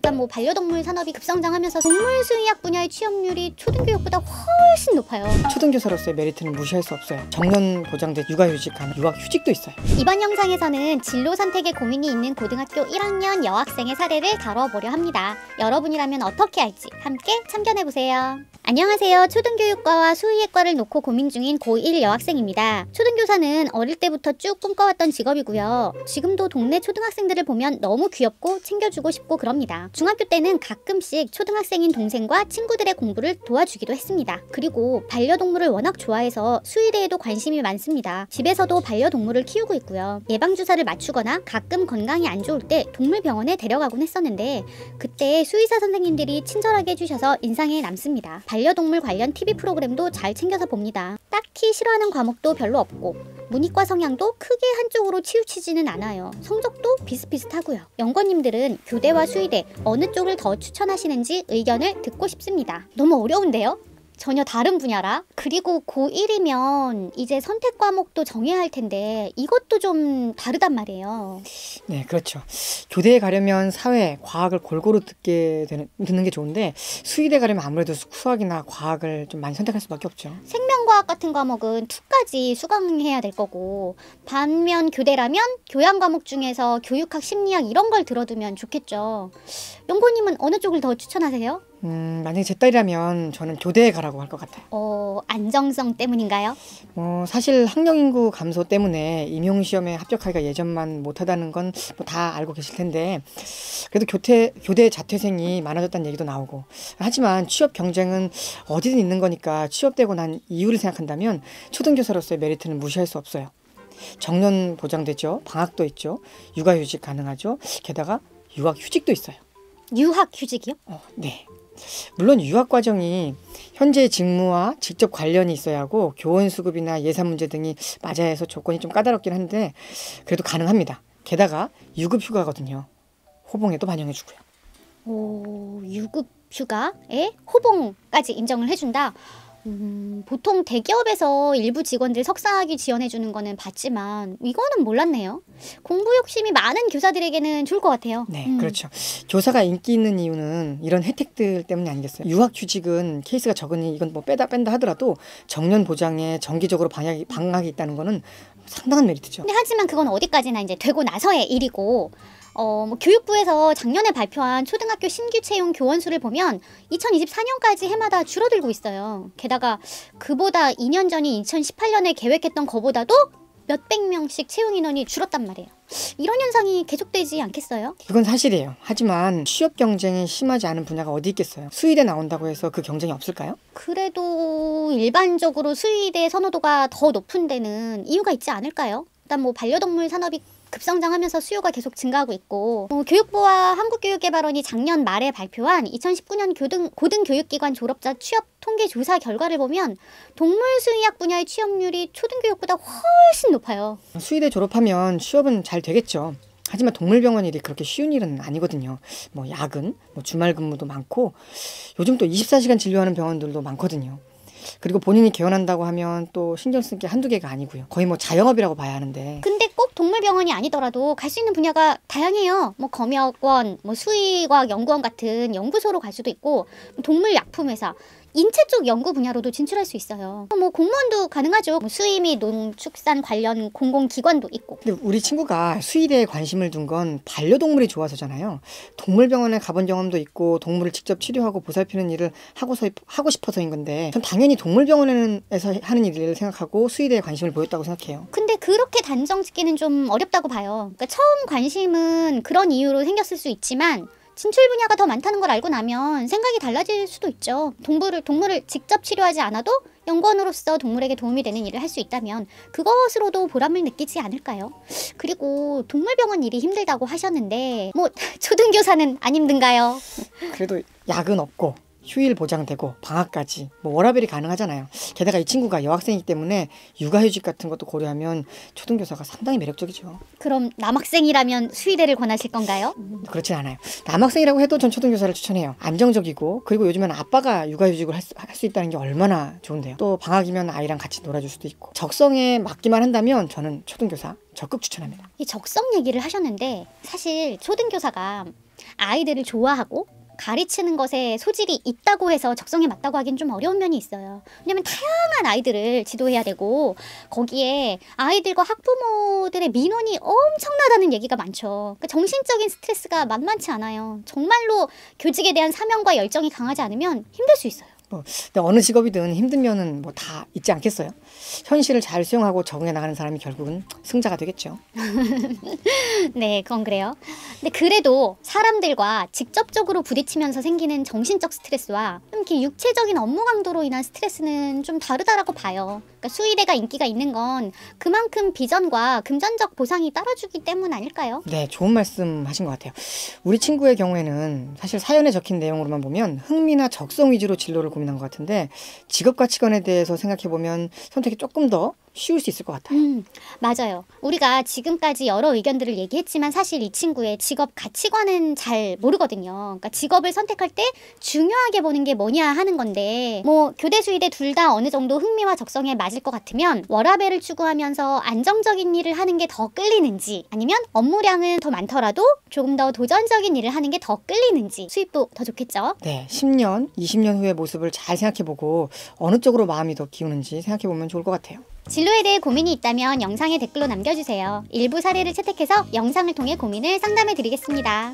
일단 뭐 반려동물 산업이 급성장하면서 동물 수의학 분야의 취업률이 초등교육보다 훨씬 높아요. 초등교사로서의 메리트는 무시할 수 없어요. 정년 보장된 육아휴직 가능, 육아휴직도 있어요. 이번 영상에서는 진로 선택에 고민이 있는 고등학교 1학년 여학생의 사례를 다뤄보려 합니다. 여러분이라면 어떻게 할지 함께 참견해보세요. 안녕하세요. 초등교육과와 수의학과를 놓고 고민 중인 고1 여학생입니다. 초등교사는 어릴 때부터 쭉 꿈꿔왔던 직업이고요. 지금도 동네 초등학생들을 보면 너무 귀엽고 챙겨주고 싶고 그럽니다. 중학교 때는 가끔씩 초등학생인 동생과 친구들의 공부를 도와주기도 했습니다. 그리고 반려동물을 워낙 좋아해서 수의대에도 관심이 많습니다. 집에서도 반려동물을 키우고 있고요. 예방주사를 맞추거나 가끔 건강이 안 좋을 때 동물병원에 데려가곤 했었는데 그때 수의사 선생님들이 친절하게 해주셔서 인상에 남습니다. 반려동물 관련 TV 프로그램도 잘 챙겨서 봅니다. 딱히 싫어하는 과목도 별로 없고 문이과 성향도 크게 한쪽으로 치우치지는 않아요. 성적도 비슷비슷하고요. 연구원님들은 교대와 수의대 어느 쪽을 더 추천하시는지 의견을 듣고 싶습니다. 너무 어려운데요? 전혀 다른 분야라? 그리고 고1이면 이제 선택 과목도 정해야 할 텐데 이것도 좀 다르단 말이에요. 네, 그렇죠. 교대에 가려면 사회, 과학을 골고루 듣는 게 좋은데 수의대 가려면 아무래도 수학이나 과학을 좀 많이 선택할 수밖에 없죠. 생명과학 같은 과목은 2까지 수강해야 될 거고 반면 교대라면 교양 과목 중에서 교육학, 심리학 이런 걸 들어두면 좋겠죠. 연구원님은 어느 쪽을 더 추천하세요? 만약에 제 딸이라면 저는 교대에 가라고 할 것 같아요. 안정성 때문인가요? 사실 학령 인구 감소 때문에 임용시험에 합격하기가 예전만 못하다는 건 다 알고 계실 텐데 그래도 교대 자퇴생이 많아졌다는 얘기도 나오고 하지만 취업 경쟁은 어디든 있는 거니까 취업되고 난 이유를 생각한다면 초등교사로서의 메리트는 무시할 수 없어요. 정년 보장되죠. 방학도 있죠. 육아휴직 가능하죠. 게다가 유학휴직도 있어요. 유학휴직이요? 네. 물론 유학 과정이 현재 직무와 직접 관련이 있어야 하고 교원 수급이나 예산 문제 등이 맞아야 해서 조건이 좀 까다롭긴 한데 그래도 가능합니다. 게다가 유급 휴가거든요. 호봉에도 반영해 주고요. 유급 휴가에 호봉까지 인정을 해준다? 보통 대기업에서 일부 직원들 석사학위 지원해주는 거는 봤지만 이거는 몰랐네요. 공부 욕심이 많은 교사들에게는 좋을 것 같아요. 네, 그렇죠. 교사가 인기 있는 이유는 이런 혜택들 때문이 아니겠어요. 유학휴직은 케이스가 적으니 이건 뭐 뺀다 하더라도 정년 보장에 정기적으로 방학이 있다는 거는 상당한 메리트죠. 근데 하지만 그건 어디까지나 이제 되고 나서의 일이고 교육부에서 작년에 발표한 초등학교 신규 채용 교원 수를 보면 2024년까지 해마다 줄어들고 있어요. 게다가 그보다 2년 전인 2018년에 계획했던 거보다도 몇백 명씩 채용 인원이 줄었단 말이에요. 이런 현상이 계속되지 않겠어요? 그건 사실이에요. 하지만 취업 경쟁이 심하지 않은 분야가 어디 있겠어요. 수의대 나온다고 해서 그 경쟁이 없을까요? 그래도 일반적으로 수의대 선호도가 더 높은 데는 이유가 있지 않을까요? 일단 뭐 반려동물 산업이 급성장하면서 수요가 계속 증가하고 있고 교육부와 한국교육개발원이 작년 말에 발표한 2019년 고등교육기관 졸업자 취업 통계 조사 결과를 보면 동물수의학 분야의 취업률이 초등교육보다 훨씬 높아요. 수의대 졸업하면 취업은 잘 되겠죠. 하지만 동물병원 일이 그렇게 쉬운 일은 아니거든요. 야근, 주말 근무도 많고 요즘 또 24시간 진료하는 병원들도 많거든요. 그리고 본인이 개원한다고 하면 또 신경 쓸 게 한두 개가 아니고요. 거의 자영업이라고 봐야 하는데. 근데 꼭 동물병원이 아니더라도 갈 수 있는 분야가 다양해요. 검역원, 수의과학 연구원 같은 연구소로 갈 수도 있고 동물약품회사, 인체 쪽 연구 분야로도 진출할 수 있어요. 공무원도 가능하죠. 수의 및 농축산 관련 공공기관도 있고. 근데 우리 친구가 수의대에 관심을 둔 건 반려동물이 좋아서잖아요. 동물병원에 가본 경험도 있고 동물을 직접 치료하고 보살피는 일을 하고 싶어서인 건데 전 당연히 동물병원에서 하는 일을 생각하고 수의대에 관심을 보였다고 생각해요. 근데 그렇게 단정 짓기는 좀 어렵다고 봐요. 그러니까 처음 관심은 그런 이유로 생겼을 수 있지만 진출 분야가 더 많다는 걸 알고 나면 생각이 달라질 수도 있죠. 동물을 직접 치료하지 않아도 연구원으로서 동물에게 도움이 되는 일을 할 수 있다면 그것으로도 보람을 느끼지 않을까요? 그리고 동물병원 일이 힘들다고 하셨는데 초등교사는 안 힘든가요? 그래도 야근 없고 휴일 보장되고 방학까지 워라밸이 가능하잖아요. 게다가 이 친구가 여학생이기 때문에 육아휴직 같은 것도 고려하면 초등교사가 상당히 매력적이죠. 그럼 남학생이라면 수의대를 권하실 건가요? 그렇진 않아요. 남학생이라고 해도 전 초등교사를 추천해요. 안정적이고 그리고 요즘에는 아빠가 육아휴직을 할 수 있다는 게 얼마나 좋은데요. 또 방학이면 아이랑 같이 놀아줄 수도 있고 적성에 맞기만 한다면 저는 초등교사 적극 추천합니다. 이 적성 얘기를 하셨는데 사실 초등교사가 아이들을 좋아하고 가르치는 것에 소질이 있다고 해서 적성에 맞다고 하긴 좀 어려운 면이 있어요. 왜냐면 다양한 아이들을 지도해야 되고 거기에 아이들과 학부모들의 민원이 엄청나다는 얘기가 많죠. 그러니까 정신적인 스트레스가 만만치 않아요. 정말로 교직에 대한 사명과 열정이 강하지 않으면 힘들 수 있어요. 근데 어느 직업이든 힘든 면은 뭐 다 있지 않겠어요? 현실을 잘 수용하고 적응해 나가는 사람이 결국은 승자가 되겠죠. 네, 그건 그래요. 근데 그래도 사람들과 직접적으로 부딪히면서 생기는 정신적 스트레스와 좀 이렇게 육체적인 업무 강도로 인한 스트레스는 좀 다르다라고 봐요. 그러니까 수의대가 인기가 있는 건 그만큼 비전과 금전적 보상이 따라주기 때문 아닐까요? 네, 좋은 말씀 하신 것 같아요. 우리 친구의 경우에는 사실 사연에 적힌 내용으로만 보면 흥미나 적성 위주로 진로를 고민한 것 같은데 직업 가치관에 대해서 생각해보면 선택이 조금 더 쉬울 수 있을 것 같아요. 맞아요. 우리가 지금까지 여러 의견들을 얘기했지만 사실 이 친구의 직업 가치관은 잘 모르거든요. 그러니까 직업을 선택할 때 중요하게 보는 게 뭐냐 하는 건데 뭐 교대 수의대 둘 다 어느 정도 흥미와 적성에 맞을 것 같으면 워라밸을 추구하면서 안정적인 일을 하는 게 더 끌리는지 아니면 업무량은 더 많더라도 조금 더 도전적인 일을 하는 게 더 끌리는지 수입도 더 좋겠죠. 네, 10년, 20년 후의 모습을 잘 생각해보고 어느 쪽으로 마음이 더 기우는지 생각해보면 좋을 것 같아요. 진로에 대해 고민이 있다면 영상에 댓글로 남겨주세요. 일부 사례를 채택해서 영상을 통해 고민을 상담해 드리겠습니다.